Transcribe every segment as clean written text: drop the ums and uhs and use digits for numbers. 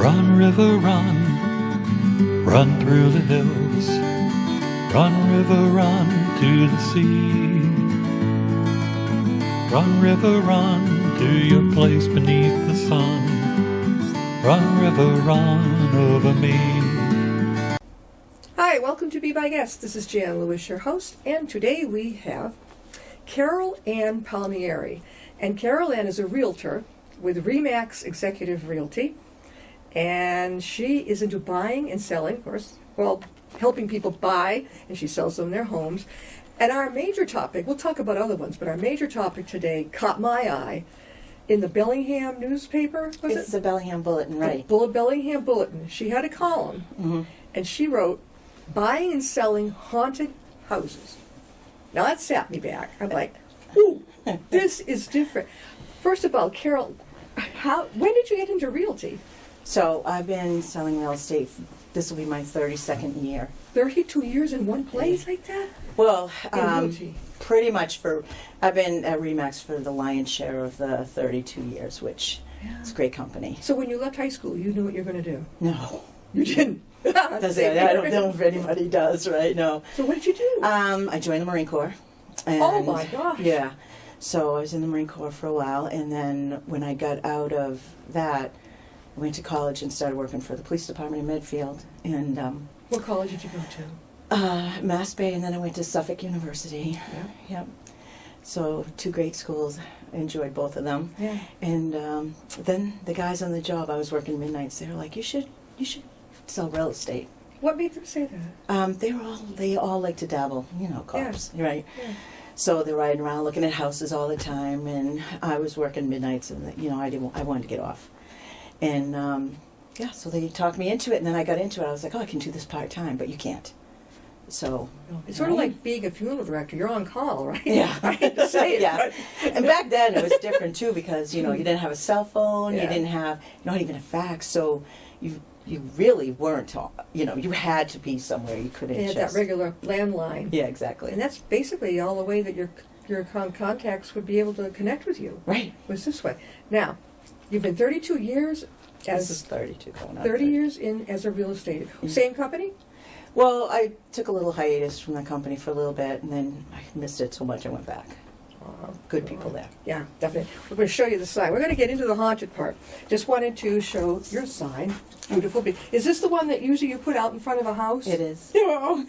Run, river, run, run through the hills. Run, river, run to the sea. Run, river, run to your place beneath the sun. Run, river, run over me. Hi, welcome to Be My Guest. This is Jan Lewis, your host, and today we have Carol Ann Palmieri. And Carol Ann is a realtor with RE/MAX Executive Realty, and she is into buying and selling, of course, well, helping people buy, and she sells them their homes. And our major topic, we'll talk about other ones, but our major topic today caught my eye in the Bellingham newspaper, was It's the Bellingham Bulletin, right? The Bellingham Bulletin. She had a column, and she wrote, buying and selling haunted houses. Now that sat me back. I'm like, ooh, this is different. First of all, Carol, when did you get into realty? So I've been selling real estate. This will be my 32nd year. 32 years in one place like that? Well, In realty. pretty much I've been at RE/MAX for the lion's share of the 32 years, which is a great company. So when you left high school, you knew what you were going to do? No. You didn't? I don't know if anybody does, right? No. So what did you do? I joined the Marine Corps. And, Oh my gosh. Yeah. So I was in the Marine Corps for a while, and then when I got out of that, I went to college and started working for the police department in Medfield. And What college did you go to? Mass Bay, and then I went to Suffolk University. Yeah. Yep. So 2 great schools. I enjoyed both of them. Yeah. And then the guys on the job, I was working midnights. They were like, "You should sell real estate." What made them say that? They all like to dabble, cops, right? Yeah. So they're riding around looking at houses all the time, and I was working midnights, and I wanted to get off, and so they talked me into it, and then I got into it. I was like, "Oh, I can do this part time," but you can't. So It's sort of like being a funeral director. You're on call, right? Yeah. I hate to say it. Yeah. But And back then it was different too, because you didn't have a cell phone, Yeah. you didn't have not even a fax, so you really weren't, you had to be somewhere. You couldn't they had just that regular landline. Yeah, exactly. And that's basically all the way that your contacts would be able to connect with you. Right. Was this way. Now, you've been 32 years This is as 32 going on. 30 years in as a real estate. Same company? Well, I took a little hiatus from the company for a little bit, and then I missed it so much I went back. Good people there. Yeah, definitely. We're going to show you the sign. We're going to get into the haunted part. Just wanted to show your sign. Beautiful. Is this the one that usually you put out in front of a house? It is. No.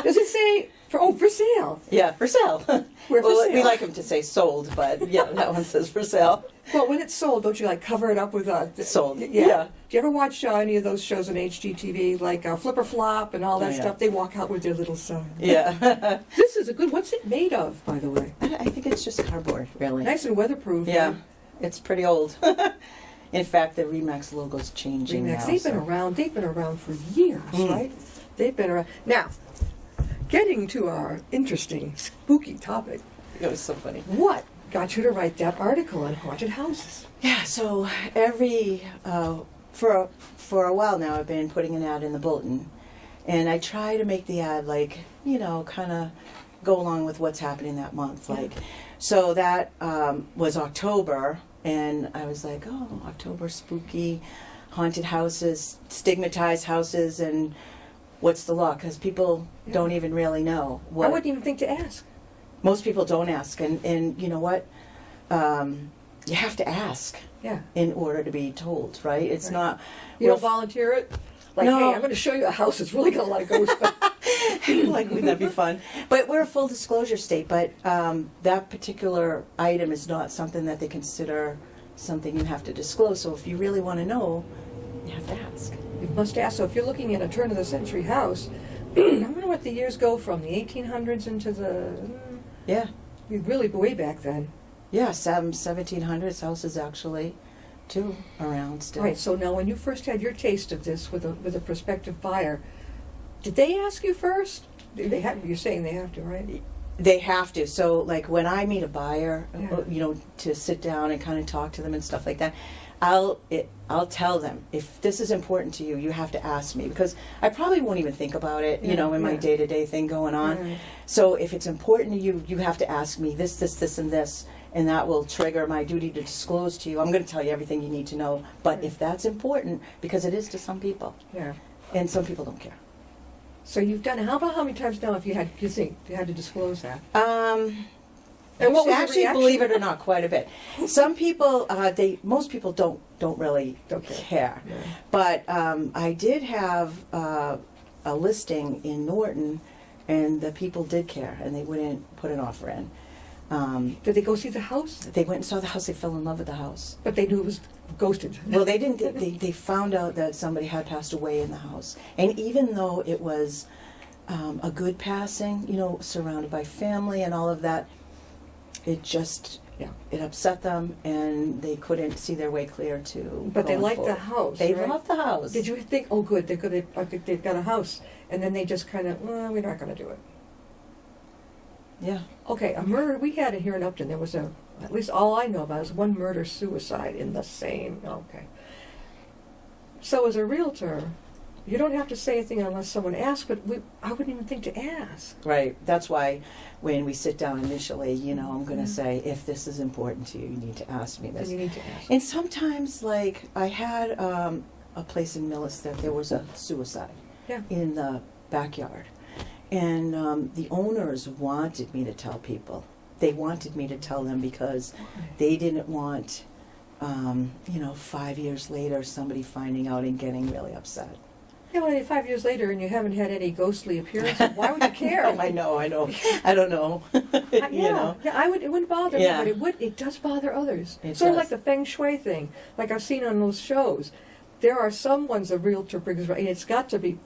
Does it say for sale? Yeah, for sale. We're for sale. We like them to say sold, but yeah, that one says for sale. Well, when it's sold, don't you cover it up with Sold. Yeah. Yeah. Do you ever watch any of those shows on HGTV, like Flip or Flop and all that Oh, yeah. stuff? They walk out with their little sign. Yeah. This is a good. What's it made of, by the way? I think it's just cardboard, really. Nice and weatherproof. Yeah, right? it's pretty old. In fact, the RE/MAX logo's changing RE/MAX. now. They've been around. They've been around for years, right? They've been around. Now, getting to our interesting, spooky topic. It was so funny. What got you to write that article on haunted houses? Yeah, so for a while now, I've been putting an ad in the bulletin, and I try to make the ad kind of go along with what's happening that month. So that was October, and I was like, oh, October, spooky, haunted houses, stigmatized houses, and what's the law? Because people don't even really know. I wouldn't even think to ask. Most people don't ask, and you know what? You have to ask. Yeah. In order to be told, right? It's not. You don't volunteer it? Like, No. hey, I'm going to show you a house that's really got a lot of ghosts. Like, wouldn't that be fun? But we're a full disclosure state, but that particular item is not something that they consider something you have to disclose. So if you really want to know, you have to ask. You must ask. So if you're looking at a turn-of-the-century house, I wonder what the years go from, the 1800s into the... Yeah. Really way back then. Yeah, 1700s houses actually, too, around still. Right, so now when you first had your taste of this with a prospective buyer, did they ask you first? You're saying they have to, right? They have to. So, like, when I meet a buyer, Yeah. to sit down and kind of talk to them and stuff like that, I'll tell them, if this is important to you, you have to ask me, because I probably won't even think about it, in my day-to-day thing going on. Right. So if it's important to you, you have to ask me this, and this, and that will trigger my duty to disclose to you. I'm going to tell you everything you need to know. But if that's important, because it is to some people, Yeah. and some people don't care. So you've done, how many times now if you had to disclose that? And what was the actually, reaction? believe it or not, quite a bit. Some people, most people don't really Don't care. Yeah. But I did have a listing in Norton, and the people did care, and they wouldn't put an offer in. Did they go see the house? They went and saw the house. They fell in love with the house. But they knew it was ghosted. Well, they didn't. They found out that somebody had passed away in the house, and even though it was a good passing, surrounded by family and all of that, it just it upset them, and they couldn't see their way clear to. But they going liked forward. the house. They right? loved the house. Did you think, oh, good, they've got a house, and then they just kind of, well, we're not going to do it. Yeah. Okay, a murder. We had it here in Upton. There was at least all I know about is one murder-suicide in the same. Okay. So as a realtor, you don't have to say anything unless someone asks, but I wouldn't even think to ask. Right. That's why when we sit down initially, I'm going to say, if this is important to you, you need to ask me this. Then you need to ask. And sometimes, like, I had a place in Millis that there was a suicide in the backyard. And the owners wanted me to tell people. They wanted me to tell them because they didn't want, 5 years later, somebody finding out and getting really upset. Yeah, well, 5 years later, and you haven't had any ghostly appearances. Why would you care? I know. I don't know. Yeah, I would. It wouldn't bother Yeah. me, but it does bother others. It Sort of does. like the feng shui thing, like I've seen on those shows. There are some ones a realtor brings, and it's got to be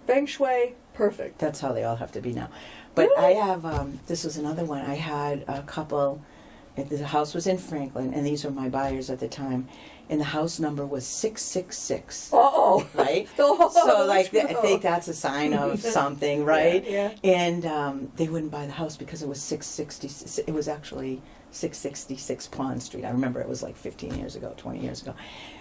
feng shui perfect. That's how they all have to be now. But Really? I have, this was another one. I had a couple, the house was in Franklin, and these were my buyers at the time, and the house number was 666. Uh-oh. Right? Oh, So, like, let's I go. think that's a sign of something, right? Yeah. And they wouldn't buy the house because it was 660. It was actually 666 Pond Street. I remember it was like 15 years ago, 20 years ago.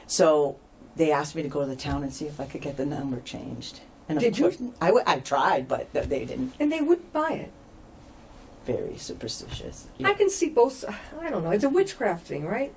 So they asked me to go to the town and see if I could get the number changed. And of Did you? course, I tried, but they didn't. And they wouldn't buy it. Very superstitious. I can see both. I don't know. It's a witchcraft thing, right?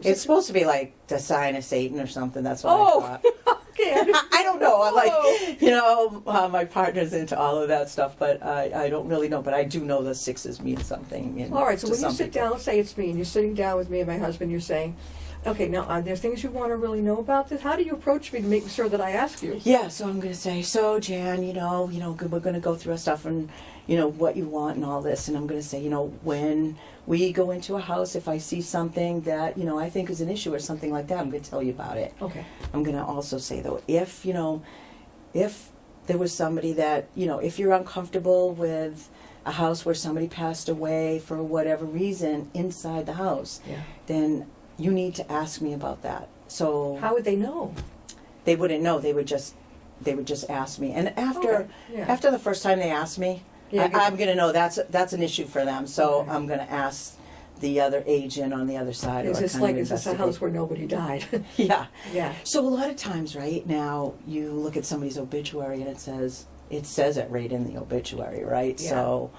It's supposed to be like the sign of Satan or something. That's what I Oh, thought. okay. I don't know. I'm Whoa. like, my partner's into all of that stuff, but I don't really know. But I do know the sixes mean something. All right, so to when you some sit people. down, say it's me, and you're sitting down with me and my husband, you're saying, okay, now are there things you want to really know about this? How do you approach me to make sure that I ask you? Yeah, so I'm going to say, so Jan, we're going to go through our stuff and, what you want and all this. And I'm going to say, when we go into a house, if I see something that, I think is an issue or something like that, I'm going to tell you about it. Okay. I'm going to also say, though, if there was somebody that, if you're uncomfortable with a house where somebody passed away for whatever reason inside the house, then you need to ask me about that. So How would they know? they wouldn't know. They would just ask me. And after the first time they asked me, I'm going to know that's an issue for them. So Okay. I'm going to ask the other agent on the other side. Is or this kind of like, is this a investigate. house where nobody died? Yeah. Yeah. So a lot of times, right now, you look at somebody's obituary and it says it right in the obituary, right? Yeah. So,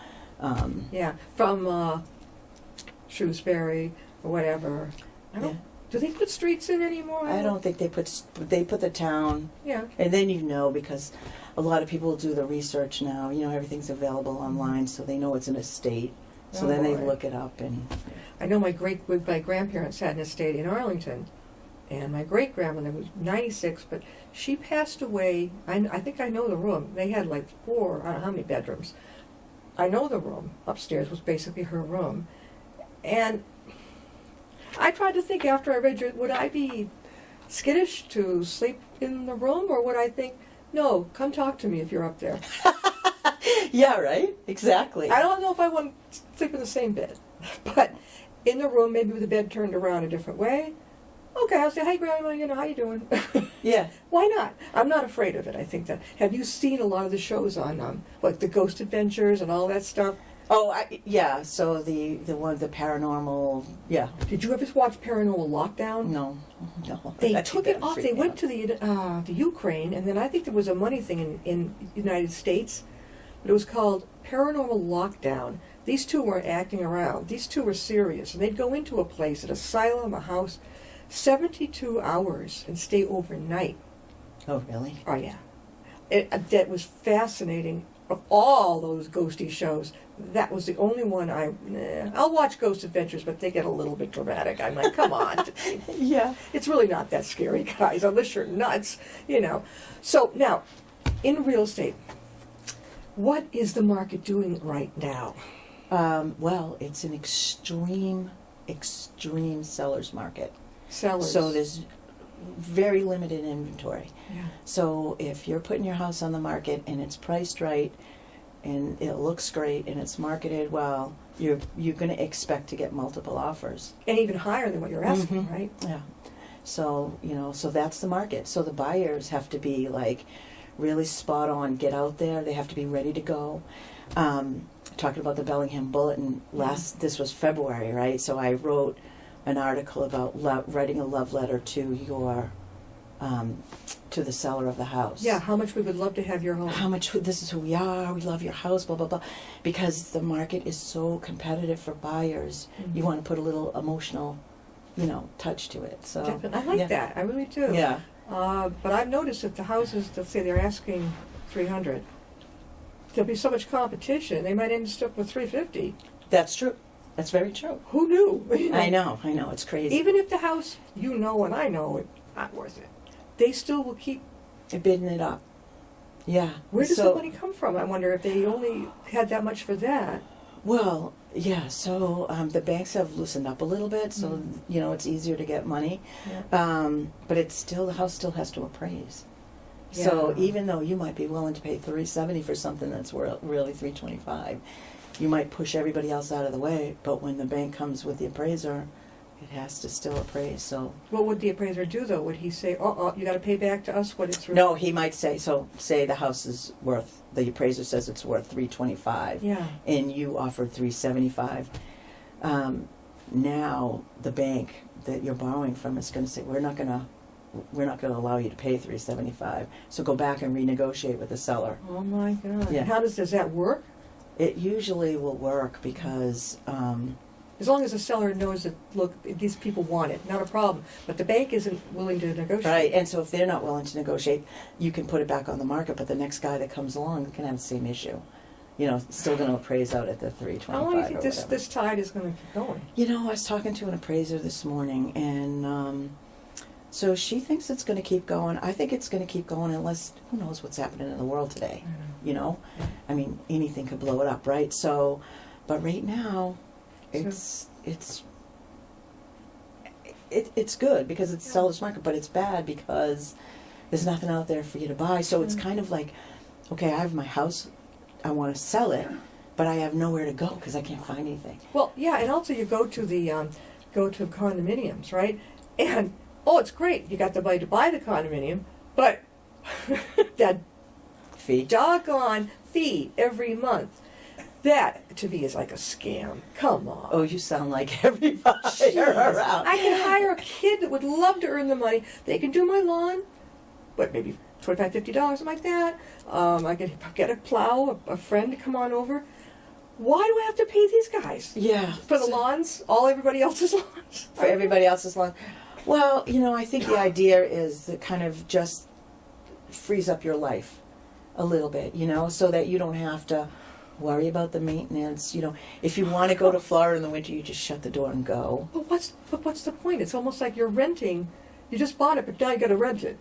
Yeah. From Shrewsbury or whatever. Do they put streets in anymore? I don't think they put the town, Yeah. and then because a lot of people do the research now. Everything's available online, so they know it's an estate. So Oh, then they boy. look it up and. I know my grandparents had an estate in Arlington, and my great grandmother was 96, but she passed away. I think I know the room. They had like 4, I don't know how many bedrooms. I know the room upstairs was basically her room, and I tried to think after I read would I be skittish to sleep in the room, or would I think, no, come talk to me if you're up there. Yeah, right. Exactly. I don't know if I want to sleep in the same bed, but in the room, maybe with the bed turned around a different way. Okay, I'll say, hey, Grandma, how you doing? Yeah. Why not? I'm not afraid of it. I think that. Have you seen a lot of the shows on, like the Ghost Adventures and all that stuff? Oh, yeah. So the paranormal. Yeah. Did you ever watch Paranormal Lockdown? No. They That took didn't it off. freak They me went out. to the Ukraine, and then I think there was a money thing in the United States. But it was called Paranormal Lockdown. These two weren't acting around. These two were serious. And they'd go into a place, an asylum, a house, 72 hours and stay overnight. Oh, really? Oh, yeah. That was fascinating. Of all those ghosty shows, that was the only one I'll watch Ghost Adventures, but they get a little bit dramatic. I'm like, come on. Yeah. It's really not that scary, guys, unless you're nuts, you know. So now, in real estate, what is the market doing right now? Well, it's an extreme seller's market. Sellers. So there's very limited inventory. Yeah. So if you're putting your house on the market and it's priced right and it looks great and it's marketed well, you're going to expect to get multiple offers. And even higher than what you're asking, right? Yeah. So, so that's the market. So the buyers have to be like really spot on, get out there. They have to be ready to go. Talking about the Bellingham Bulletin, this was February, right? So I wrote an article about writing a love letter to your to the seller of the house. Yeah, how much we would love to have your home. How much this is who we are. We love your house. Blah blah blah. Because the market is so competitive for buyers, you want to put a little emotional, touch to it. So definitely. I like that. I really do. Yeah. But I've noticed that the houses, let's say they're asking $300. There'll be so much competition. They might end up with $350. That's true. That's very true. Who knew? I know. It's crazy. Even if the house, and I know it's not worth it, they still will keep bidding it up. Yeah. Where does the money come from? I wonder if they only had that much for that. Well, yeah. So the banks have loosened up a little bit, so it's easier to get money. Yeah. But the house still has to appraise. Yeah. So even though you might be willing to pay $370 for something that's really $325, you might push everybody else out of the way. But when the bank comes with the appraiser, it has to still appraise. So what would the appraiser do though? Would he say, you got to pay back to us what it's worth? No, he might say, say the house is worth, the appraiser says it's worth $325. Yeah. And you offered $375. Now the bank that you're borrowing from is going to say, we're not going to allow you to pay $375. So go back and renegotiate with the seller. Oh my God. Yeah. How does that work? It usually will work because as long as the seller knows that, look, these people want it, not a problem. But the bank isn't willing to negotiate. right, and so if they're not willing to negotiate, you can put it back on the market, but the next guy that comes along can have the same issue. It's still going to appraise out at the $325. How long do you think this tide is going to keep going? I was talking to an appraiser this morning, and so she thinks it's going to keep going. I think it's going to keep going unless, who knows what's happening in the world today, I mean, anything could blow it up, right? So, but right now, it's good because it's a seller's market, but it's bad because there's nothing out there for you to buy. So it's kind of like, okay, I have my house, I want to sell it, but I have nowhere to go because I can't find anything. Well, yeah, and also you go to the condominiums, right? And it's great, you got the money to buy the condominium, but that Fee. doggone fee every month. That, to me, is like a scam. Come on. Oh, you sound like everybody around. I can hire a kid that would love to earn the money. They can do my lawn, but maybe $25, $50, something like that. I could get a plow, a friend to come on over. Why do I have to pay these guys? Yeah. For the lawns? Everybody else's lawns? For everybody else's lawn. Well, I think the idea is that kind of just frees up your life a little bit, so that you don't have to worry about the maintenance. If you want to go to Florida in the winter, you just shut the door and go. But what's the point? It's almost like you're renting. You just bought it, but now you got to rent it.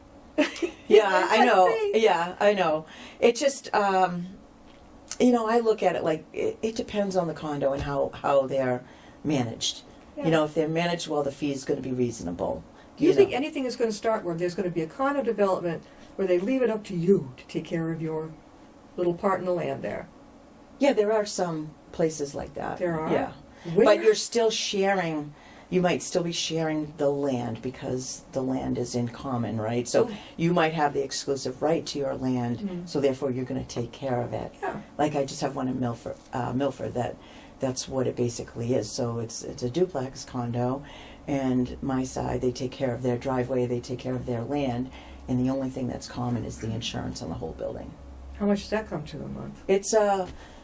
Yeah, I know. Yeah, I know. It just, I look at it like it depends on the condo and how they're managed. Yeah. If they're managed well, the fee is going to be reasonable. Do you think anything is going to start where there's going to be a condo development where they leave it up to you to take care of your little part in the land there? Yeah, there are some places like that. There are? Yeah. Where? But you're still sharing, you might still be sharing the land because the land is in common, right? So you might have the exclusive right to your land, so therefore you're going to take care of it. Yeah. Like I just have one in Milford that's what it basically is. So it's a duplex condo, and my side, they take care of their driveway, they take care of their land, and the only thing that's common is the insurance on the whole building. How much does that come to a month? It's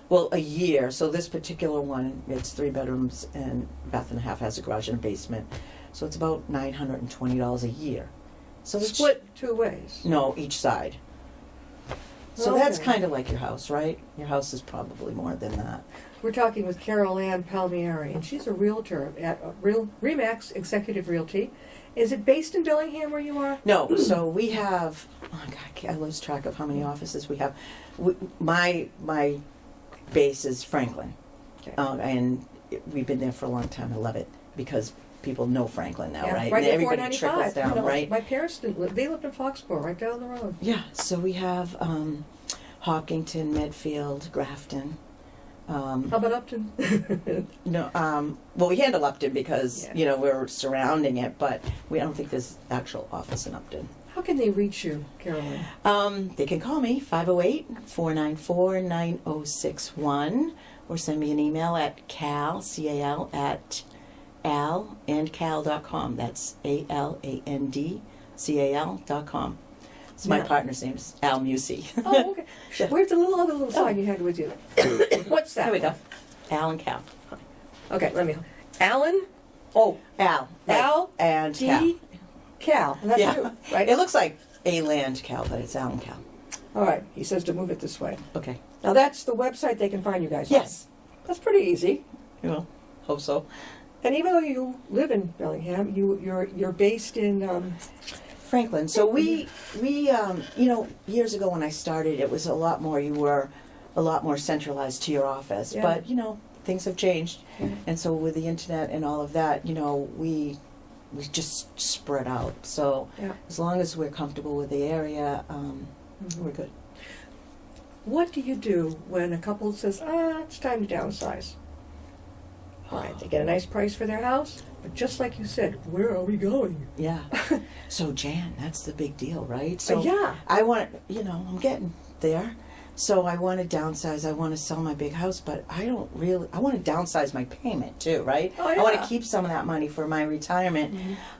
Well, a year. So this particular one, it's 3 bedrooms and bath and a half, has a garage and a basement. So it's about $920 a year. So it's Split 2 ways. No, each side. So that's Okay. kind of like your house, right? Your house is probably more than that. We're talking with Carol Ann Palmieri, and she's a realtor at Remax Executive Realty. Is it based in Bellingham where you are? No, so we have. Oh God, I lose track of how many offices we have. My base is Franklin, Okay. and we've been there for a long time. I love it because people know Franklin now, Yeah, right? Right And at everybody trickles 495. down, You know, right? My parents didn't live. They lived in Foxborough, right down the road. Yeah. So we have Hopkinton, Medfield, Grafton. How about Upton? No, well, we handle Upton because Yeah. we're surrounding it, but I don't think there's actual office in Upton. How can they reach you, Carol Ann? They can call me 508-494-9061 or send me an email at cal at alandcal.com. That's ALANDCAL.com. It's my Yeah. partner's name's Al Musey. Oh, okay. Yeah. Where's the other little sign you had with you? What's that? Here we go. Al and Cal. Okay, let me. Alan. Oh, Al. Al and Cal. D. Cal. That's you, right? It looks like A Land Cal, but it's Al and Cal. All right. He says to move it this way. Okay. Now that's the website they can find you guys. Yes. On. That's pretty easy. Well, hope so. And even though you live in Bellingham, you're based in. Franklin. So we years ago when I started, it was a lot more. You were a lot more centralized to your office, Yeah. but things have changed, Yeah. and so with the internet and all of that, we just spread out. So Yeah. as long as we're comfortable with the area, we're good. What do you do when a couple says, it's time to downsize? All right, they get a nice price for their house, but just like you said, where are we going? Yeah. So Jan, that's the big deal, right? So Yeah. I want, I'm getting there. So I want to downsize. I want to sell my big house, but I want to downsize my payment too, right? Oh, I want yeah. to keep some of that money for my retirement.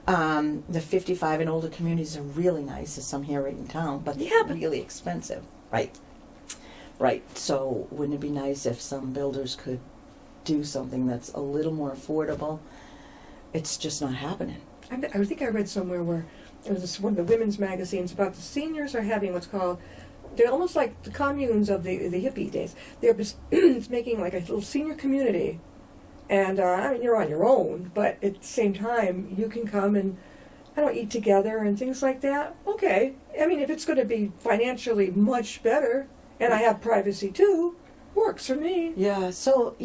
The 55 and older communities are really nice. There's some here right in town, but they're really expensive. Right. Right. So wouldn't it be nice if some builders could do something that's a little more affordable? It's just not happening. I think I read somewhere where it was one of the women's magazines about the seniors are having what's called, they're almost like the communes of the hippie days. They're just it's making like a little senior community, and I mean you're on your own, but at the same time you can come and eat together and things like that. Okay, I mean if it's going to be financially much better, and I have privacy too, works for me. Yeah, so,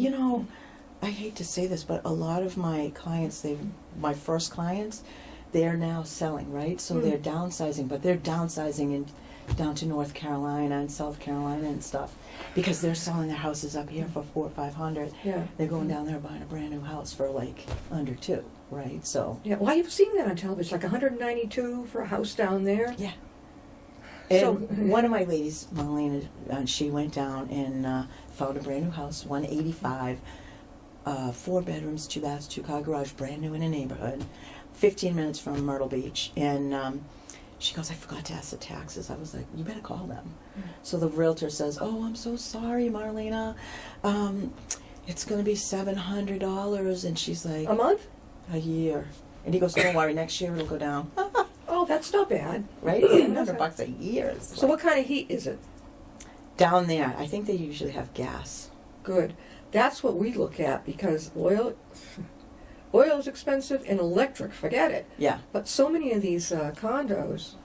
I hate to say this, but a lot of my clients, my first clients, they're now selling, right? So they're downsizing, but they're downsizing down to North Carolina and South Carolina and stuff because they're selling their houses up here for $400 or $500. Yeah. They're going down there buying a brand new house for like under $200, right? So Yeah, well, I've seen that on television, like 192 for a house down there. yeah. So- And one of my ladies, Marlena, she went down and found a brand new house, 185, 4 bedrooms, 2 baths, 2-car garage, brand new in a neighborhood, 15 minutes from Myrtle Beach. And she goes, I forgot to ask the taxes. I was like, you better call them. So the realtor says, oh, I'm so sorry, Marlena. It's going to be $700. And she's like, A month? a year. And he goes, don't worry, next year it'll go down. Oh, that's not bad. Right? $700 a year. Is So what kind of heat is it? down there, I think they usually have gas. Good. That's what we look at because oil is expensive and electric, forget it. Yeah. But so many of these condos,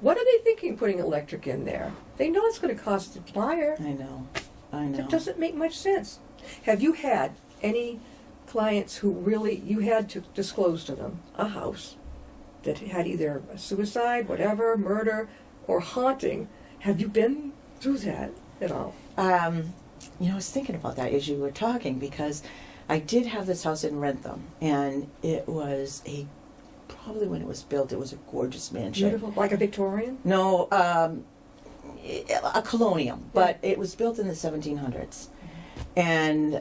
what are they thinking putting electric in there? They know it's going to cost the buyer. I know. It doesn't make much sense. Have you had any clients who really, you had to disclose to them a house that had either a suicide, whatever, murder, or haunting? Have you been through that at all? I was thinking about that as you were talking because I did have this house in Rentham, and it was probably when it was built, it was a gorgeous mansion. Beautiful, like a Victorian? No, a colonial, but it was built in the 1700s. And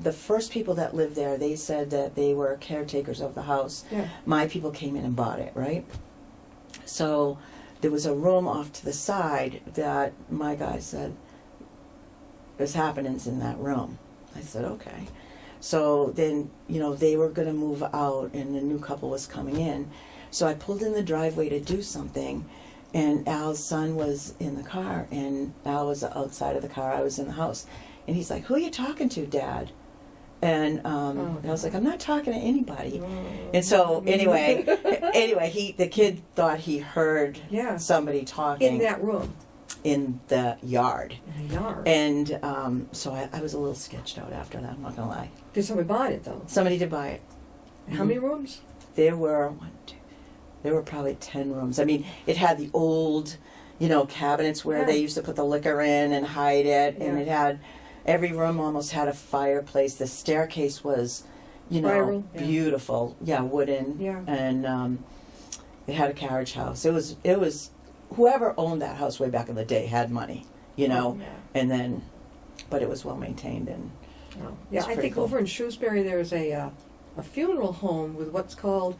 the first people that lived there, they said that they were caretakers of the house. Yeah. My people came in and bought it, right? So there was a room off to the side that my guy said, there's happenings in that room. I said, okay. So then, they were going to move out and the new couple was coming in. So I pulled in the driveway to do something, and Al's son was in the car, and Al was outside of the car. I was in the house. And he's like, who are you talking to, Dad? And I was like, I'm not talking to anybody. And so anyway, the kid thought he heard somebody talking. In that room. In the yard. In the yard. And so I was a little sketched out after that, I'm not going to lie. Did somebody buy it, though? Somebody did buy it. How many rooms? There were probably 10 rooms. I mean, it had the old, cabinets where they used to put the liquor in and hide it. And it had, every room almost had a fireplace. The staircase was, Spiral, beautiful. Yeah, wooden. Yeah. And it had a carriage house. It was whoever owned that house way back in the day had money, and then, but it was well maintained and I think cool. Over in Shrewsbury there's a funeral home with what's called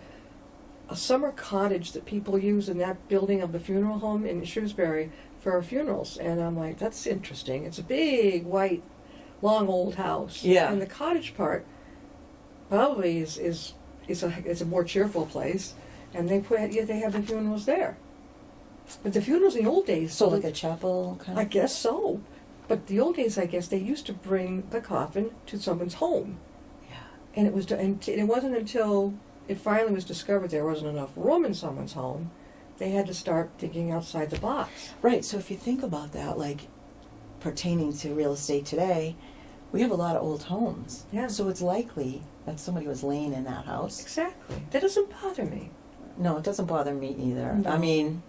a summer cottage that people use in that building of the funeral home in Shrewsbury for funerals, and I'm like, that's interesting. It's a big white, long old house, and the cottage part probably is a more cheerful place, and they have the funerals there. But the funerals in the old days... So like a chapel kind of... I guess so. But the old days, I guess, they used to bring the coffin to someone's home. Yeah. And it wasn't until it finally was discovered there wasn't enough room in someone's home, they had to start thinking outside the box. Right, so if you think about that, like, pertaining to real estate today, we have a lot of old homes. Yeah. So it's likely that somebody was laying in that house. Exactly. That doesn't bother me. No, it doesn't bother me either. No. I mean...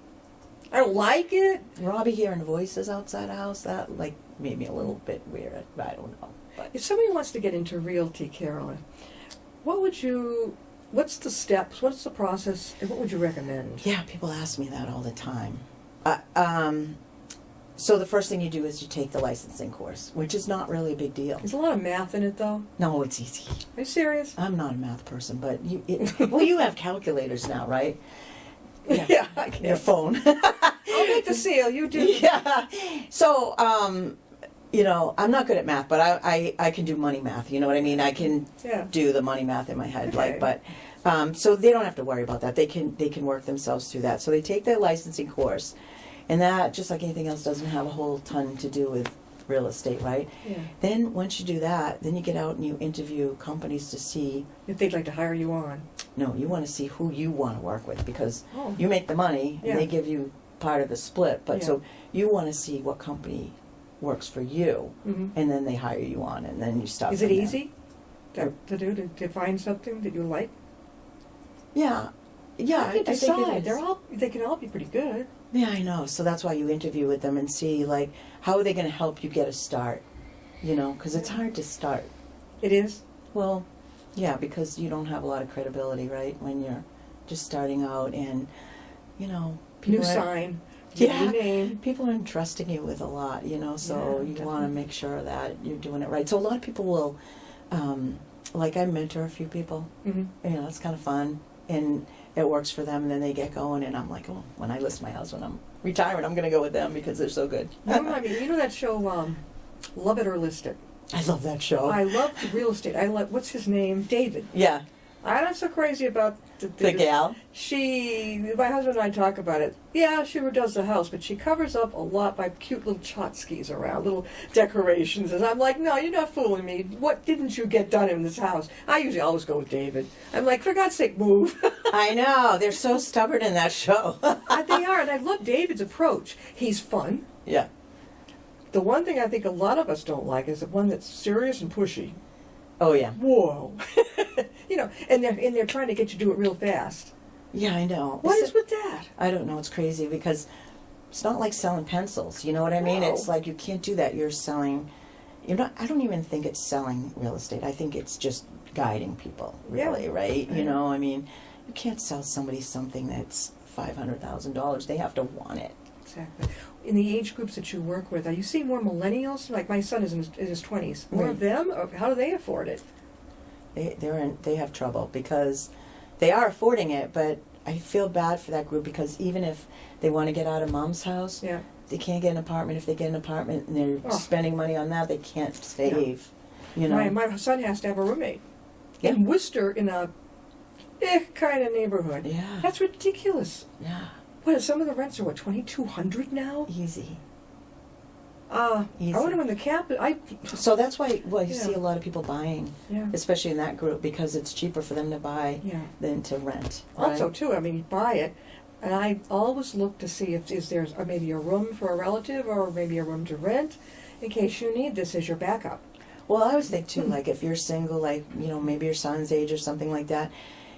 I don't like it. Robbie hearing voices outside the house, that made me a little bit weird. I don't know. But If somebody wants to get into realty, Carolyn, what's the steps, what's the process, and what would you recommend? yeah, people ask me that all the time. So the first thing you do is you take the licensing course, which is not really a big deal. There's a lot of math in it, though. No, it's easy. Are you serious? I'm not a math person, but you have calculators now, right? Yeah, I guess. Your phone. I'll make the seal, you do. Yeah. So, I'm not good at math, but I can do money math. You know what I mean? I can do the money math in my head. Okay. So they don't have to worry about that. They can work themselves through that. So they take their licensing course, and that, just like anything else, doesn't have a whole ton to do with real estate, right? Yeah. Then once you do that, then you get out and you interview companies to see. If they'd like to hire you on. No, you want to see who you want to work with, because Oh. you make the money and Yeah. they give you part of the split. But Yeah. so you want to see what company works for you, Mm-hmm. and then they hire you on, and then you start. Is it from there. easy to find something that you like? Yeah, yeah. I can think decide. it is. They can all be pretty good. Yeah, I know. So that's why you interview with them and see how are they going to help you get a start. Because it's hard to start. It is. Well, yeah, because you don't have a lot of credibility, right? When you're just starting out, and New sign. Yeah. New name. People are entrusting you with a lot, so Yeah, you want to make sure that you're doing it right. So a lot of people will, I mentor a few people. Mm-hmm. It's kind of fun, and it works for them, and then they get going, and I'm like, oh, when I list my house when I'm retiring, I'm going to go with them because they're so good. You know that show, Love It or List It? I love that show. I love the real estate. What's his name? David. Yeah. I'm not so crazy about The gal? My husband and I talk about it. Yeah, she does the house, but she covers up a lot by cute little tchotchkes around, little decorations. And I'm like, no, you're not fooling me. What didn't you get done in this house? I usually always go with David. I'm like, for God's sake, move. I know. They're so stubborn in that show. They are, and I love David's approach. He's fun. Yeah. The one thing I think a lot of us don't like is the one that's serious and pushy. Oh, yeah. Whoa. And they're trying to get you to do it real fast. Yeah, I know. What is with that? I don't know. It's crazy because it's not like selling pencils. You know what I mean? No. It's like you can't do that. You're selling. I don't even think it's selling real estate. I think it's just guiding people, really, Yeah. right? Yeah. You can't sell somebody something that's $500,000. They have to want it. Exactly. In the age groups that you work with, are you seeing more millennials? Like my son is in his 20s. More of them? Or how do they afford it? They have trouble because they are affording it, but I feel bad for that group because even if they want to get out of mom's house, Yeah. they can't get an apartment. If they get an apartment and they're Oh. spending money on that, they can't save. You know. My son has to have a roommate Yeah. in Worcester in a kind of neighborhood. Yeah. That's ridiculous. Yeah. What? Some of the rents are what, $2,200 now? Easy. I wonder when the cap. So that's why you Yeah. see a lot of people buying, Yeah. especially in that group, because it's cheaper for them to buy Yeah. than to rent. Also, right? too, I mean, you buy it, and I always look to see if is there's maybe a room for a relative or maybe a room to rent, in case you need this as your backup. Well, I always think too, like if you're single, like maybe your son's age or something like that.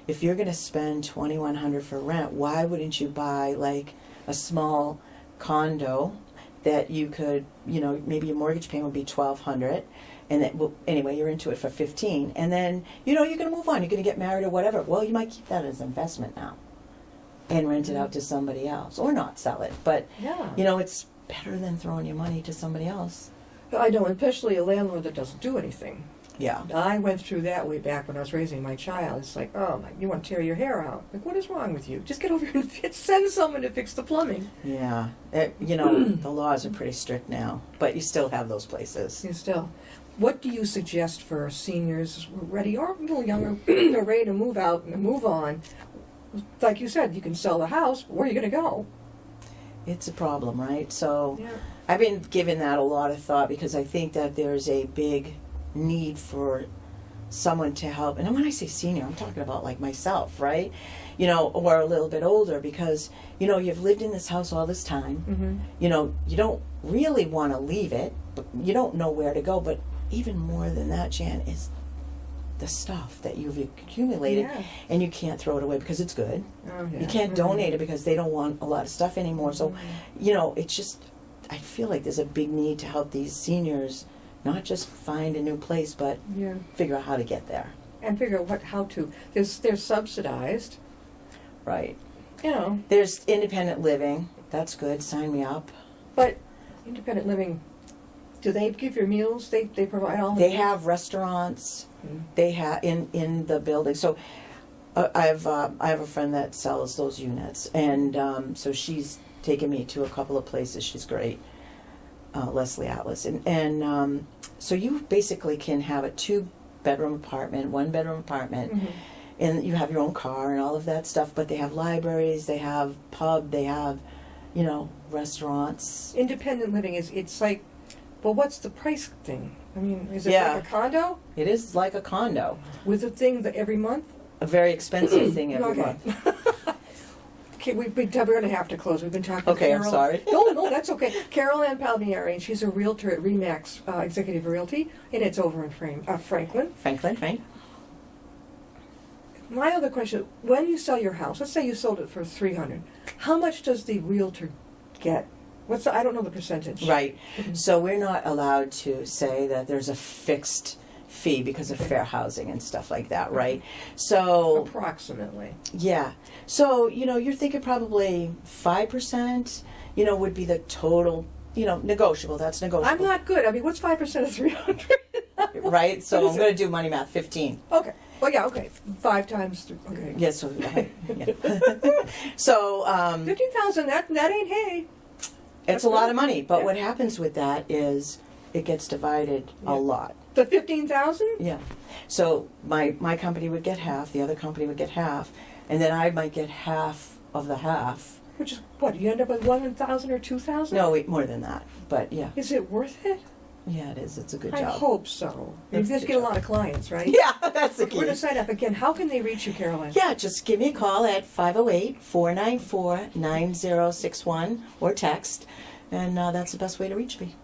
If you're going to spend $2,100 for rent, why wouldn't you buy like a small condo that you could, maybe your mortgage payment would be $1,200, and that anyway you're into it for $1,500, and then you're going to move on. You're going to get married or whatever. Well, you might keep that as an investment now, and rent it out to somebody else, or not sell it. But Yeah. it's better than throwing your money to somebody else. I know, especially a landlord that doesn't do anything. Yeah. I went through that way back when I was raising my child. It's like, oh, you want to tear your hair out? Like, what is wrong with you? Just get over here and send someone to fix the plumbing. Yeah. The laws are pretty strict now, but you still have those places. You still. What do you suggest for seniors who are ready or a little younger, are ready to move out and move on? Like you said, you can sell the house. Where are you going to go? It's a problem, right? So Yeah. I've been giving that a lot of thought because I think that there's a big need for someone to help. And when I say senior, I'm talking about like myself, right? Or a little bit older, because, you've lived in this house all this time. Mm-hmm. You don't really want to leave it, but you don't know where to go. But even more than that, Jan, is the stuff that you've accumulated, Yeah. and you can't throw it away because it's good. Oh, yeah. You can't Mhm. donate it because they don't want a lot of stuff anymore. So, it's just, I feel like there's a big need to help these seniors not just find a new place, but Yeah. figure out how to get there. And figure out how to. They're subsidized. Right. You There's independent living. That's good. Sign me up. But independent living, do they give your meals? They provide all. They have restaurants. Mhm. They have in the building. So I have a friend that sells those units, and so she's taken me to a couple of places. She's great, Leslie Atlas, and so you basically can have a 2-bedroom apartment, 1-bedroom apartment. Mhm. And you have your own car and all of that stuff, but they have libraries, they have pub, they have, restaurants. Independent living it's like, well, what's the price thing? I mean, is it Yeah. like a condo It is like a condo, with a thing that every month? a very expensive thing every Okay. month. Okay, we're going to have to close. We've been talking. to Okay, I'm Carol. sorry. No, that's okay. Carol Ann Palmieri, and she's a realtor at Remax Executive Realty, and it's over in Franklin. Franklin, right? My other question: when you sell your house, let's say you sold it for $300, how much does the realtor get? I don't know the percentage. Right. Mhm. So we're not allowed to say that there's a fixed fee because of fair housing and stuff like that, right? So Approximately. yeah. So, you're thinking probably 5%, would be the total, negotiable. That's negotiable. I'm not good. I mean, what's 5% of 300? Right? So What is I'm going to do money math, 15. Okay. Well, yeah. Okay. 5 times 3. Okay. Yes, so, yeah. So, 15,000. That ain't hay. it's a lot of money, but Yeah. what happens with that is it gets divided Yeah. a lot. The 15,000. Yeah. So my company would get half, the other company would get half, and then I might get half of the half. Which is what? You end up with 1,000 or 2,000? No, wait, more than that. But yeah. Is it worth it? Yeah, it is. It's a good I job. hope so. You That's a just good get a job. lot of clients, right? Yeah, that's the Where key. to sign up again? How can they reach you, Caroline? Yeah, just give me a call at 508-494-9061 or text, and that's the best way to reach me.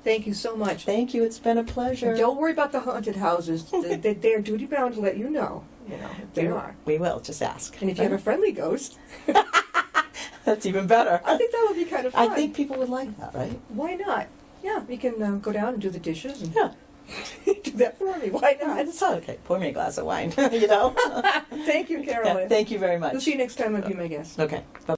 Thank you so much. Thank you. It's been a pleasure. Don't worry about the haunted houses. They're duty bound to let you know. They are. We will. Just ask. And if you have a friendly ghost, That's even better. I think that would be kind of fun. I think people would like that, right? Why not? Yeah, we can go down and do the dishes and Yeah. do that for me. Why not? It's all okay. Pour me a glass of wine, you know? Thank you, Caroline. Yeah, thank you very We'll much. see you next time on Be My Guest. Okay. Bye.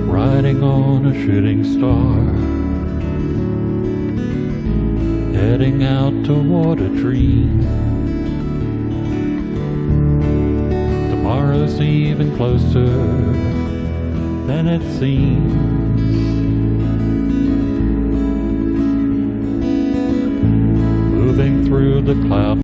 Riding on a shooting star heading out toward a dream. Tomorrow's even closer than it seems. Moving through the clouds.